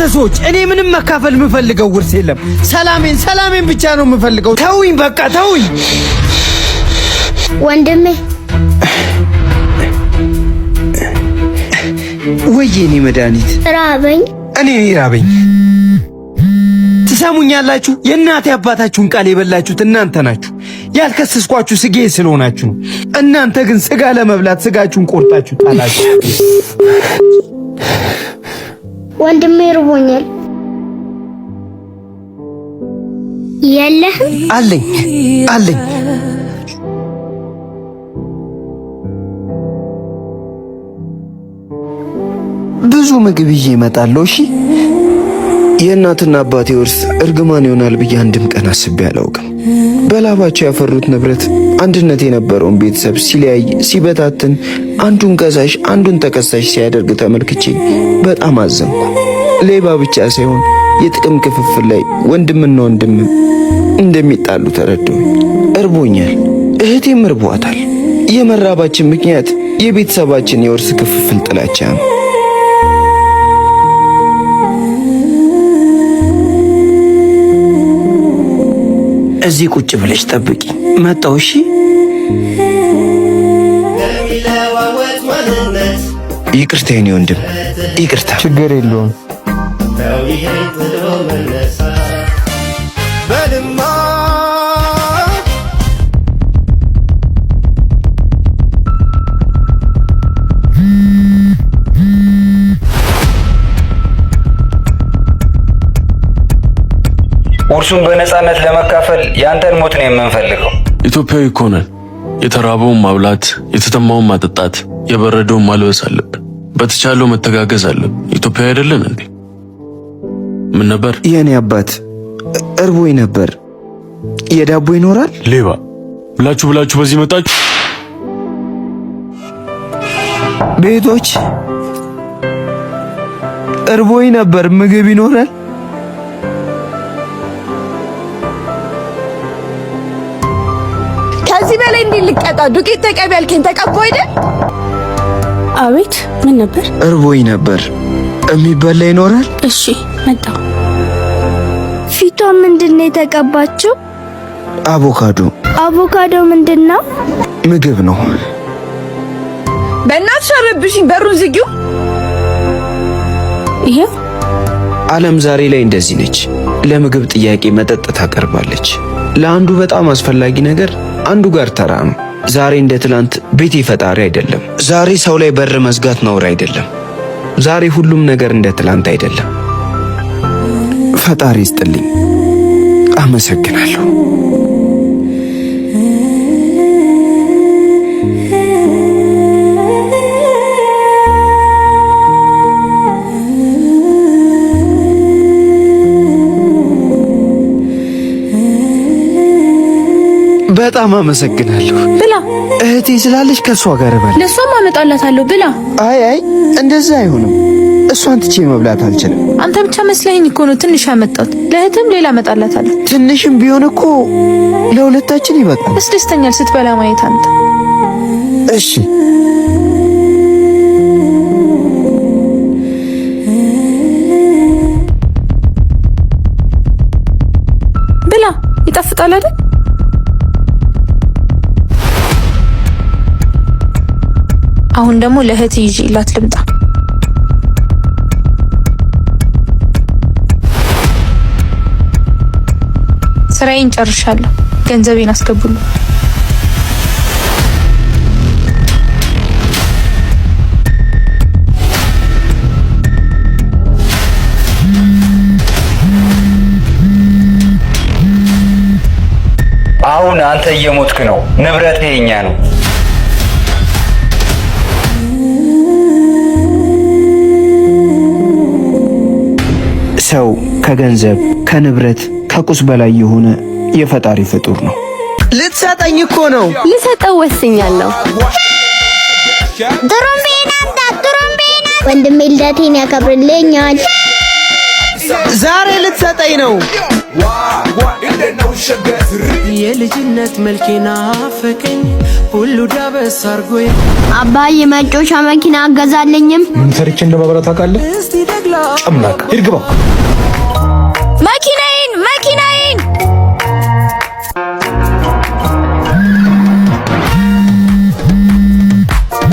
ሰዎች እኔ ምንም መካፈል የምፈልገው ውርስ የለም። ሰላሜን ብቻ ነው የምፈልገው። ተውኝ፣ በቃ ተውኝ። ወንድሜ ወይኔ መድኃኒት ራበኝ። እኔ ራበኝ። ትሰሙኛላችሁ? የእናቴ አባታችሁን ቃል የበላችሁት እናንተ ናችሁ። ያልከሰስኳችሁ ስጌ ስለሆናችሁ። እናንተ ግን ስጋ ለመብላት ስጋችሁን ቆርጣችሁ ጣላችሁ። ወንድሜ ርቦኛል። የለህም? አለኝ። ብዙ ምግብ ይዤ እመጣለሁ። እሺ። የእናትና አባቴ ውርስ እርግማን ይሆናል ብዬ አንድም ቀን አስቤ አላውቅም። በላባቸው ያፈሩት ንብረት አንድነት የነበረውን ቤተሰብ ሲለያይ ሲበታትን፣ አንዱን ከሳሽ አንዱን ተከሳሽ ሲያደርግ ተመልክቼ በጣም አዘንኩ። ሌባ ብቻ ሳይሆን የጥቅም ክፍፍል ላይ ወንድምና ወንድም እንደሚጣሉ ተረዳሁ። እርቦኛል፣ እህቴም እርቧታል። የመራባችን ምክንያት የቤተሰባችን የውርስ ክፍፍል ጥላቻ ነው። እዚህ ቁጭ ብለሽ ጠብቂ፣ መጣሁ። እሺ። ይቅርታ የኔ ወንድም፣ ይቅርታ። ችግር የለውም። ውርሱን በነፃነት ለመካፈል ያንተን ሞት ነው የምንፈልገው። ኢትዮጵያዊ እኮ ነን። የተራበውን ማብላት፣ የተጠማውን ማጠጣት፣ የበረደውን ማልበስ አለብን። በተቻለው መተጋገዝ አለብን። ኢትዮጵያዊ አይደለን እንዴ? ምን ነበር የኔ አባት? እርቦኝ ነበር። የዳቦ ይኖራል? ሌባ ብላችሁ በዚህ መጣችሁ። ቤቶች እርቦኝ ነበር። ምግብ ይኖራል? ከዚህ በላይ እንዲልቀጣ ዱቄት ተቀቢ ያልከኝ ተቀባው አይደል? አቤት፣ ምን ነበር? እርቦኝ ነበር። የሚበላ ይኖራል? እሺ፣ መጣ። ፊቷ ምንድነው የተቀባችው? አቮካዶ። አቮካዶ ምንድነው? ምግብ ነው። በእናትሽ አረብሽኝ፣ በሩን ዝጊው። ይሄ ዓለም ዛሬ ላይ እንደዚህ ነች። ለምግብ ጥያቄ መጠጥ ታቀርባለች። ለአንዱ በጣም አስፈላጊ ነገር አንዱ ጋር ተራ ነው። ዛሬ እንደ ትላንት ቤቴ ፈጣሪ አይደለም። ዛሬ ሰው ላይ በር መዝጋት ነውር አይደለም። ዛሬ ሁሉም ነገር እንደ ትላንት አይደለም። ፈጣሪ ይስጥልኝ፣ አመሰግናለሁ። በጣም አመሰግናለሁ። ብላ። እህቴ ስላለች ከሷ ጋር በል። ለሷም አመጣላታለሁ። ብላ። አይ እንደዛ አይሆንም። እሷን ትቼ መብላት አልችልም። አንተ ብቻ መስለኝ እኮ ነው ትንሽ ያመጣት። ለእህትም ሌላ አመጣላታለሁ። ትንሽም ቢሆን እኮ ለሁለታችን ይበቃል። ያስደስተኛል ስትበላ ማየት አንተ። እሺ ብላ። ይጣፍጣል አይደል? አሁን ደግሞ ለእህት ይዤላት ልምጣ። ስራዬን ጨርሻለሁ። ገንዘቤን አስገቡልኝ። አሁን አንተ እየሞትክ ነው። ንብረት የኛ ነው። ሰው ከገንዘብ ከንብረት ከቁስ በላይ የሆነ የፈጣሪ ፍጡር ነው። ልትሰጠኝ እኮ ነው። ልሰጠው ወስኛለሁ። ጥሩምቤና ወንድሜ ልደቴን ያከብርልኛል። ዛሬ ልትሰጠኝ ነው። የልጅነት መልኬና ፈቀኝ ሁሉ ዳበስ አርጎኝ አባዬ መጮሻ መኪና አገዛለኝም ምን ሰርቼ እንደማበላ ታውቃለህ? ጨምላቅ ይርግባ መኪናዬን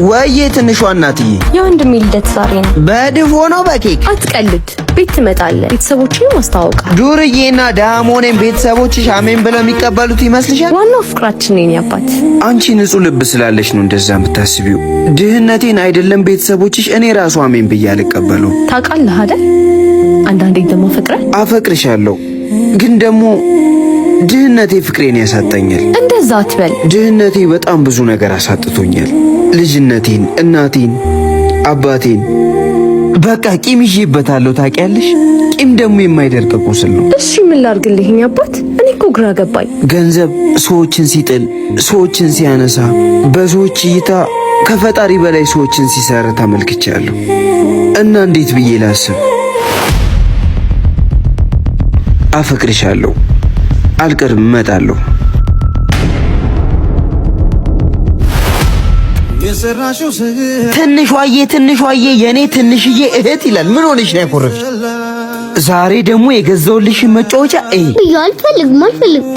ወይዬ ትንሿ እናትዬ የወንድሜ ልደት ዛሬ ነው። በድፎ ነው በኬክ? አትቀልድ። ቤት ትመጣለህ፣ ቤተሰቦችን ማስተዋወቃ። ዱርዬና ዳሞኔን ቤተሰቦችሽ አሜን ብለው የሚቀበሉት ይመስልሻል? ዋናው ፍቅራችን የኔ አባት። አንቺ ንጹህ ልብ ስላለሽ ነው እንደዛ የምታስቢው። ድህነቴን አይደለም ቤተሰቦችሽ እኔ ራሱ አሜን ብዬ አልቀበለውም። ታውቃለህ አይደል? አንዳንዴ ደግሞ አፈቅርሻለሁ፣ ግን ደግሞ ድህነቴ ፍቅሬን ያሳጣኛል። እንደዛ አትበል። ድህነቴ በጣም ብዙ ነገር አሳጥቶኛል። ልጅነቴን፣ እናቴን፣ አባቴን በቃ ቂም ይዤበታለሁ። ታውቂያለሽ፣ ቂም ደግሞ የማይደርቅ ቁስል ነው። እሺ ምን ላድርግልኝ አባት? እኔ እኮ ግራ ገባኝ። ገንዘብ ሰዎችን ሲጥል፣ ሰዎችን ሲያነሳ፣ በሰዎች እይታ ከፈጣሪ በላይ ሰዎችን ሲሰራ ተመልክቻለሁ። እና እንዴት ብዬ ላስብ? አፈቅርሻለሁ፣ አልቀርም፣ እመጣለሁ። ትንሿዬ የኔ ትንሽዬ እህት ይላል። ምን ሆነሽ ነው ያኮረፍሽ? ዛሬ ደግሞ የገዛውልሽን መጫወቻ አልፈልግም።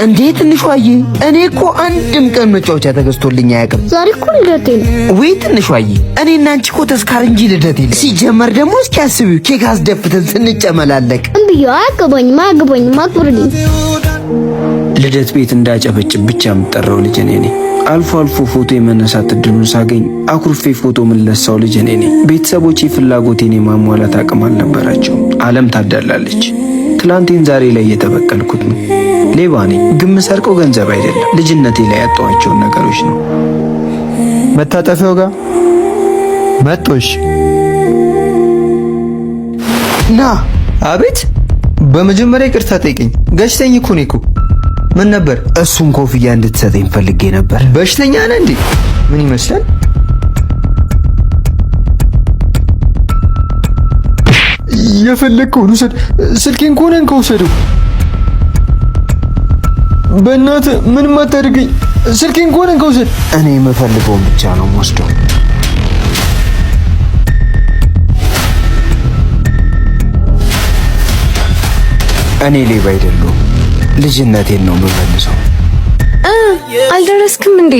እንዴ ትንሿዬ፣ እኔ እኮ አንድም ቀን መጫወቻ ተገዝቶልኝ አያውቅም። ዛሬ እኮ ልደቴ ነው። ወይ ትንሿዬ፣ እኔና አንቺ እኮ ተስካር እንጂ ልደት የለም። ሲጀመር ደግሞ እስኪ አስቢው ኬክ አስደፍተን ስንጨመላለቅ። አያገባኝም፣ አክብርልኝ። ልደት ቤት እንዳጨበጭብ ብቻ የምጠራው ልጅ እኔ ነኝ። አልፎ አልፎ ፎቶ የመነሳት እድሉን ሳገኝ አኩርፌ ፎቶ የምንለሳው ልጅ እኔ ነኝ። ቤተሰቦቼ ፍላጎቴን የማሟላት አቅም አልነበራቸው። ዓለም ታዳላለች። ትላንቴን ዛሬ ላይ እየተበቀልኩት ነው። ሌባ ነኝ፣ ግን የምሰርቀው ገንዘብ አይደለም። ልጅነቴ ላይ ያጣኋቸውን ነገሮች ነው። መታጠፊያው ጋር መጦሽ ና። አቤት። በመጀመሪያ ይቅርታ ጠይቀኝ። ገጭተኝ እኮ ነው እኮ። ምን ነበር? እሱን ኮፍያ እንድትሰጠኝ ፈልጌ ነበር። በሽተኛ ነህ እንዴ? ምን ይመስላል? የፈለግከውን ውሰድ። ስልኬን ከሆነ ከውሰደው። በእናትህ ምንም አታድርገኝ። ስልኬን ከሆነ ከውሰድ። እኔ የምፈልገውን ብቻ ነው የምወስደው። እኔ ሌባ አይደለሁም። ልጅነቴን ነው የምመልሰው። አልደረስክም እንዴ?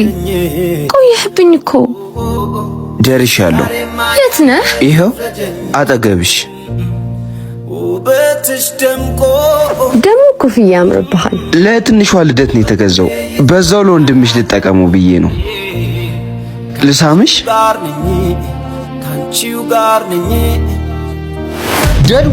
ቆየህብኝ እኮ። ደርሻለሁ። የት ነህ? ይኸው አጠገብሽ። ደግሞ ኮፍያ ያምርብሃል። ለትንሿ ልደት ነው የተገዛው። በዛው ለወንድምሽ ልጠቀሙ ብዬ ነው። ልሳምሽ? ጀዱ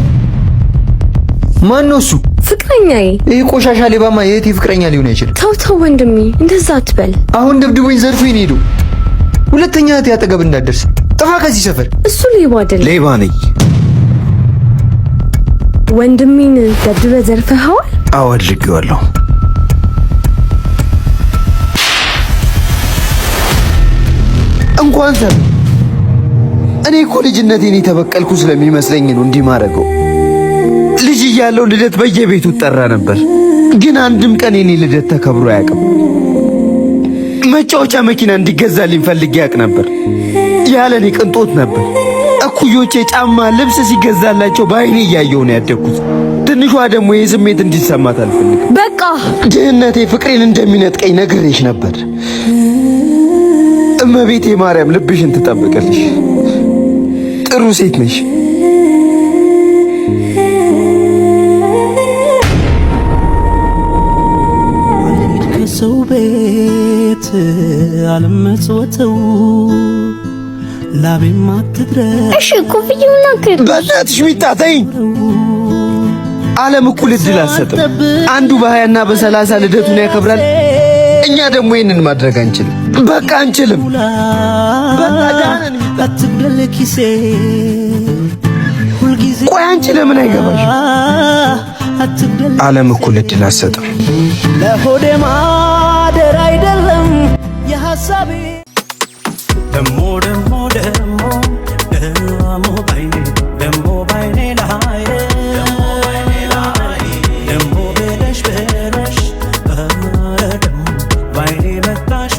ማን ነው እሱ? ፍቅረኛዬ። ይህ ቆሻሻ ሌባማ የእህቴ ፍቅረኛ ሊሆን አይችልም። ተው ወንድሜ፣ እንደዛ አትበል። አሁን ደብድቦኝ ዘርፎኝ ሄዱ። ሁለተኛ እህቴ አጠገብ እንዳትደርስ። ጥፋ ከዚህ ሰፈር። እሱ ሌባ አይደለም። ሌባ ነኝ። ወንድሜን ደብድበህ ዘርፈኸዋል? አዎ አድርጌዋለሁ። እንኳን ሰር እኔ እኮ ልጅነቴን የተበቀልኩ ስለሚመስለኝ ነው እንዲህ ማረገው። ልጅ እያለሁ ልደት በየቤቱ ጠራ ነበር፣ ግን አንድም ቀን የኔ ልደት ተከብሮ አያውቅም። መጫወቻ መኪና እንዲገዛልኝ ፈልጌ ያውቅ ነበር። ያለ እኔ ቅንጦት ነበር። እኩዮቼ ጫማ፣ ልብስ ሲገዛላቸው በአይኔ እያየሁ ነው ያደግኩት። ትንሿ ደግሞ ይህ ስሜት እንዲሰማት አልፈልግም። በቃ ድህነቴ ፍቅሬን እንደሚነጥቀኝ ነግሬሽ ነበር። እመቤቴ ማርያም ልብሽን ትጠብቅልሽ። ጥሩ ሴት ነሽ። ሰው ቤት አልመጽወተው ላቤም አትድረስ። እሺ ኮፍያውና ከር በእናትሽ ሚጣተኝ። ዓለም እኩል እድል አትሰጥም። አንዱ በ20 እና በ30 ልደቱን ያከብራል። እኛ ደግሞ ይህንን ማድረግ አንችልም። በቃ አንችልም። አትግደል ኪሴ ሁልጊዜ። ቆይ አንቺ ለምን አይገባሽ? ዓለም እኩል እድል አትሰጥም። ለሆዴ ማደር አይደለም የሐሳቤ ደሞ ባይኔ ላይ ደሞ መጣሽ